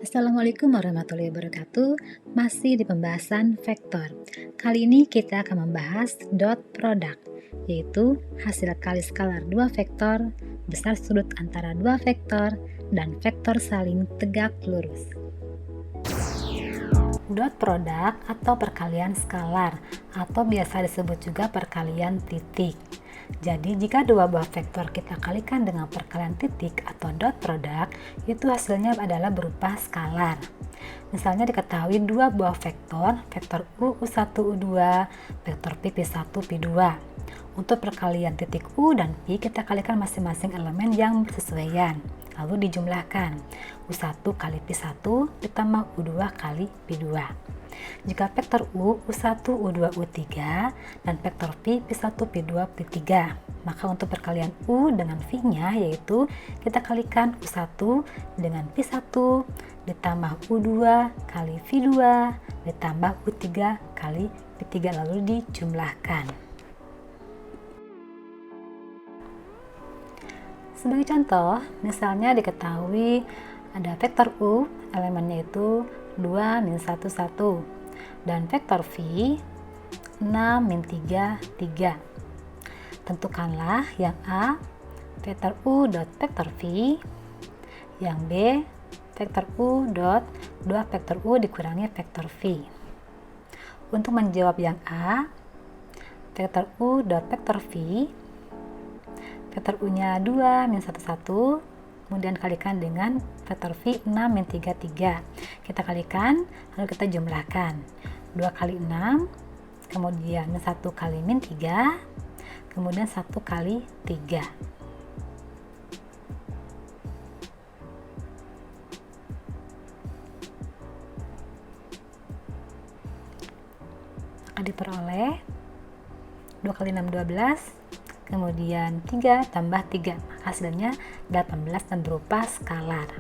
Assalamualaikum warahmatullahi wabarakatuh. Masih di pembahasan vektor. Kali ini kita akan membahas dot product, yaitu hasil kali skalar dua vektor, besar sudut antara dua vektor, dan vektor saling tegak lurus. Dot product atau perkalian skalar, atau biasa disebut juga perkalian titik. Jadi jika dua buah vektor kita kalikan dengan perkalian titik atau dot product, itu hasilnya adalah berupa skalar. Misalnya diketahui dua buah vektor, vektor U, U1, U2, vektor P, P1, P2. Untuk perkalian titik U dan P, kita kalikan masing-masing elemen yang bersesuaian, lalu dijumlahkan. U1 kali P1 ditambah U2 kali P2. Jika vektor U, U1, U2, U3, dan vektor P, P1, P2, P3, maka untuk perkalian U dengan V-nya yaitu kita kalikan U1 dengan P1 ditambah U2 kali V2 ditambah U3 kali P3 lalu dijumlahkan. Sebagai contoh, misalnya diketahui ada vektor U, elemennya itu 2, min 1, 1, dan vektor V 6, min 3, 3. Tentukanlah yang A, vektor U dot vektor V, yang B, vektor U dot 2 vektor U dikurangi vektor V. Untuk menjawab yang A, vektor U dot vektor V, vektor U-nya 2, min 1, 1, kemudian kalikan dengan vektor V 6, min 3, 3. Kita kalikan, lalu kita jumlahkan. 2 kali 6, kemudian 1 kali min 3, kemudian 1 kali 3. Maka diperoleh 2 kali 6, 12, kemudian 3 tambah 3, hasilnya 18 dan berupa skalar.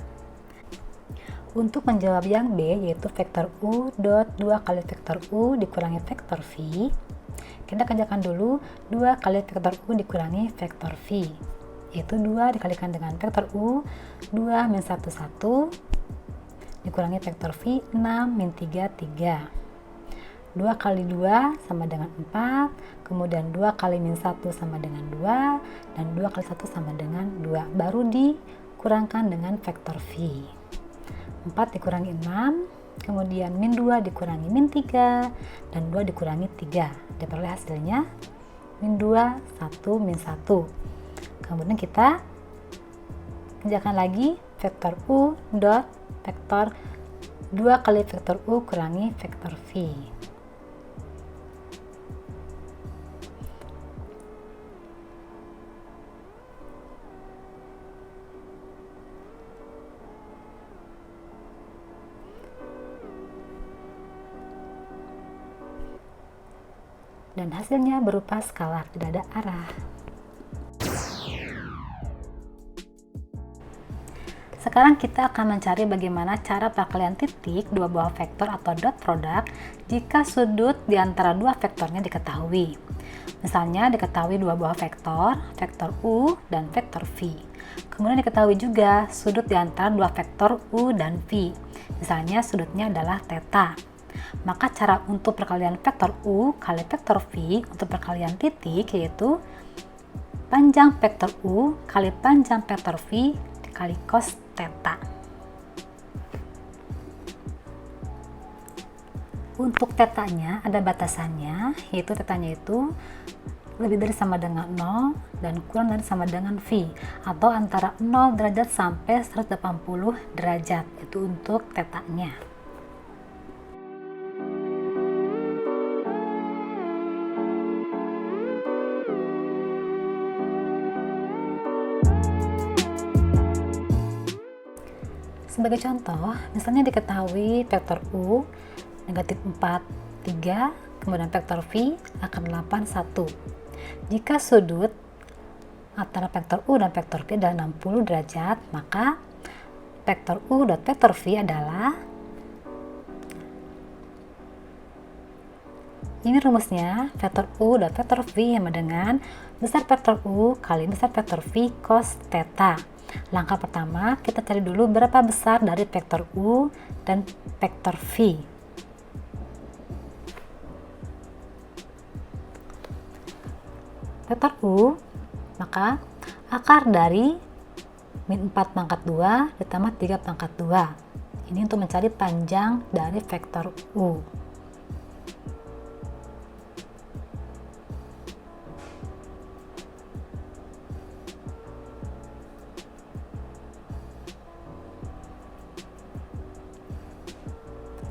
Untuk menjawab yang B, yaitu vektor U dot 2 kali vektor U dikurangi vektor V, kita kerjakan dulu 2 kali vektor U dikurangi vektor V, yaitu 2 dikalikan dengan vektor U, 2 min 1, 1, dikurangi vektor V 6, min 3, 3. 2 kali 2 sama dengan 4, kemudian 2 kali min 1 sama dengan 2, dan 2 kali 1 sama dengan 2, baru dikurangkan dengan vektor V. 4 dikurangi 6, kemudian min 2 dikurangi min 3, dan 2 dikurangi 3, diperoleh hasilnya min 2, 1, min 1. Kemudian kita kerjakan lagi vektor U dot vektor 2 kali vektor U kurangi vektor V. Dan hasilnya berupa skalar, tidak ada arah. Sekarang kita akan mencari bagaimana cara perkalian titik dua buah vektor atau dot product jika sudut di antara dua vektornya diketahui. Misalnya diketahui dua buah vektor, vektor U dan vektor V. Kemudian diketahui juga sudut di antara dua vektor U dan V. Misalnya sudutnya adalah theta. Maka cara untuk perkalian vektor U kali vektor V untuk perkalian titik yaitu panjang vektor U kali panjang vektor V dikali cos theta. Untuk tetanya ada batasannya, yaitu tetanya itu lebih dari sama dengan 0 dan kurang dari sama dengan V, atau antara 0 derajat sampai 180 derajat, itu untuk tetanya. Sebagai contoh, misalnya diketahui vektor U negatif 4, 3, kemudian vektor V akan 8, 1. Jika sudut antara vektor U dan vektor V adalah 60 derajat, maka vektor U dan vektor V adalah Ini rumusnya, vektor U dan vektor V sama dengan besar vektor U kali besar vektor V cos theta. Langkah pertama, kita cari dulu berapa besar dari vektor U dan vektor V. Vektor U, maka akar dari min 4 pangkat 2 ditambah 3 pangkat 2. Ini untuk mencari panjang dari vektor U.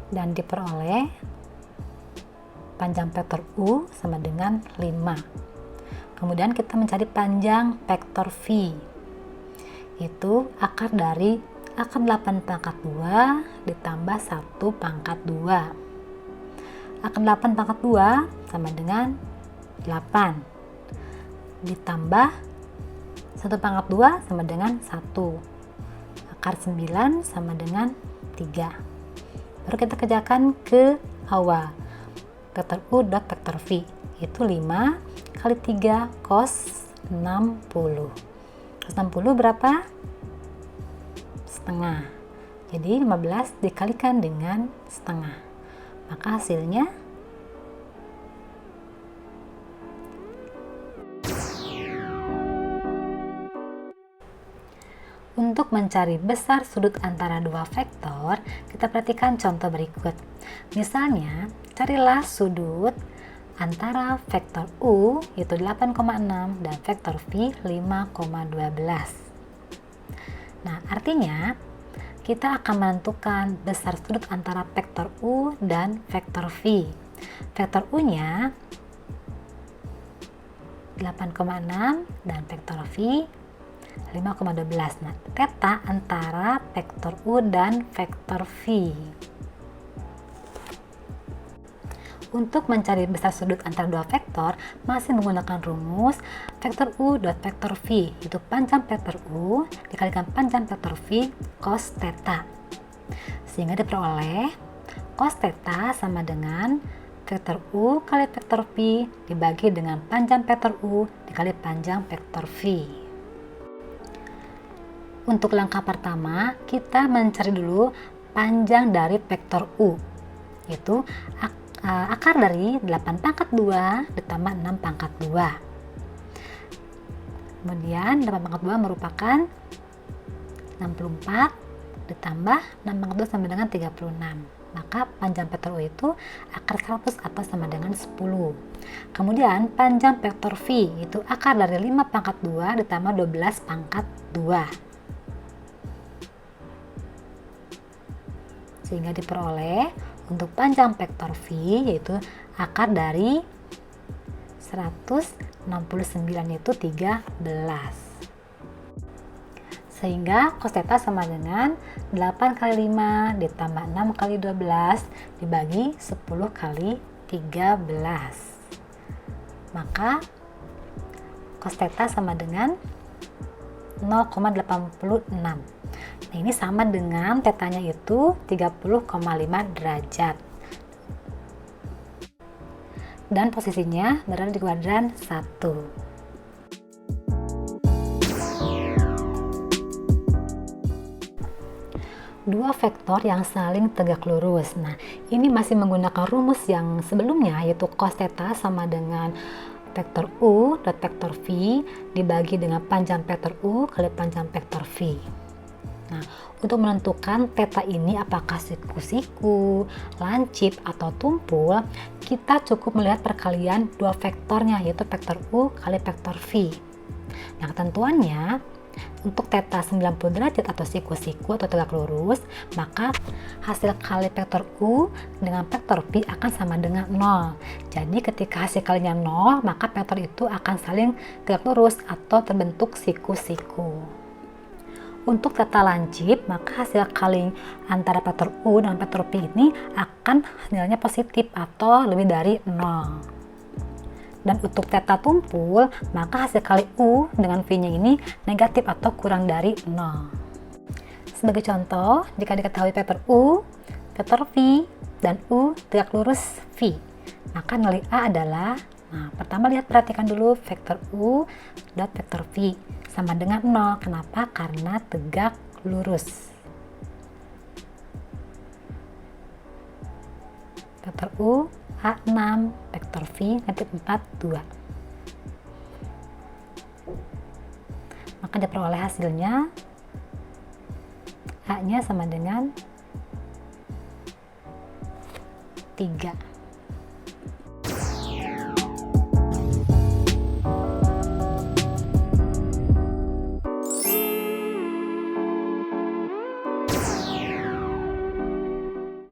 Dan diperoleh panjang vektor U sama dengan 5. Kemudian kita mencari panjang vektor V. Itu akar dari akar 8 pangkat 2 ditambah 1 pangkat 2. Akar 8 pangkat 2 sama dengan 8. Ditambah 1 pangkat 2 sama dengan 1. Akar 9 sama dengan 3. Baru kita kerjakan ke awal. Vektor U dot vektor V itu 5 kali 3 cos 60. Cos 60 berapa? Setengah. Jadi 15 dikalikan dengan setengah. Maka hasilnya untuk mencari besar sudut antara dua vektor, kita perhatikan contoh berikut. Misalnya, carilah sudut antara vektor U yaitu 8,6 dan vektor V 5,12. Nah, artinya kita akan menentukan besar sudut antara vektor U dan vektor V. Vektor U-nya 8,6 dan vektor V 5,12. Nah, theta antara vektor U dan vektor V. Untuk mencari besar sudut antara dua vektor, masih menggunakan rumus vektor U dot vektor V, yaitu panjang vektor U dikalikan panjang vektor V cos theta. Sehingga diperoleh cos theta sama dengan vektor U kali vektor V dibagi dengan panjang vektor U dikali panjang vektor V. Untuk langkah pertama, kita mencari dulu panjang dari vektor U, yaitu akar dari 8 pangkat 2 ditambah 6 pangkat 2. Kemudian 8 pangkat 2 merupakan 64 ditambah 6 pangkat 2 sama dengan 36. Maka panjang vektor U itu akar 100 atau sama dengan 10. Kemudian panjang vektor V itu akar dari 5 pangkat 2 ditambah 12 pangkat 2. Sehingga diperoleh untuk panjang vektor V yaitu akar dari 169 yaitu 13. Sehingga cos theta sama dengan 8 kali 5 ditambah 6 kali 12 dibagi 10 kali 13. Maka cos theta sama dengan 0,86. Nah, ini sama dengan tetanya itu 30,5 derajat. Dan posisinya berada di kuadran 1. Dua vektor yang saling tegak lurus. Nah, ini masih menggunakan rumus yang sebelumnya, yaitu cos theta sama dengan vektor U dan vektor V dibagi dengan panjang vektor U kali panjang vektor V. Nah, untuk menentukan theta ini apakah siku-siku, lancip, atau tumpul, kita cukup melihat perkalian dua vektornya, yaitu vektor U kali vektor V. Nah, ketentuannya untuk theta 90 derajat atau siku-siku atau tegak lurus, maka hasil kali vektor U dengan vektor V akan sama dengan 0. Jadi ketika hasil kalinya 0, maka vektor itu akan saling tegak lurus atau terbentuk siku-siku. Untuk theta lancip, maka hasil kali antara vektor U dan vektor V ini akan nilainya positif atau lebih dari 0. Dan untuk theta tumpul, maka hasil kali U dengan V-nya ini negatif atau kurang dari 0. Sebagai contoh, jika diketahui vektor U, vektor V, dan U tegak lurus V, Maka nilai A adalah, nah pertama perhatikan dulu vektor U dot vektor V sama dengan 0. Kenapa? Karena tegak lurus. Vektor U A6, vektor V negatif 4, 2. Maka diperoleh hasilnya A-nya sama dengan 3.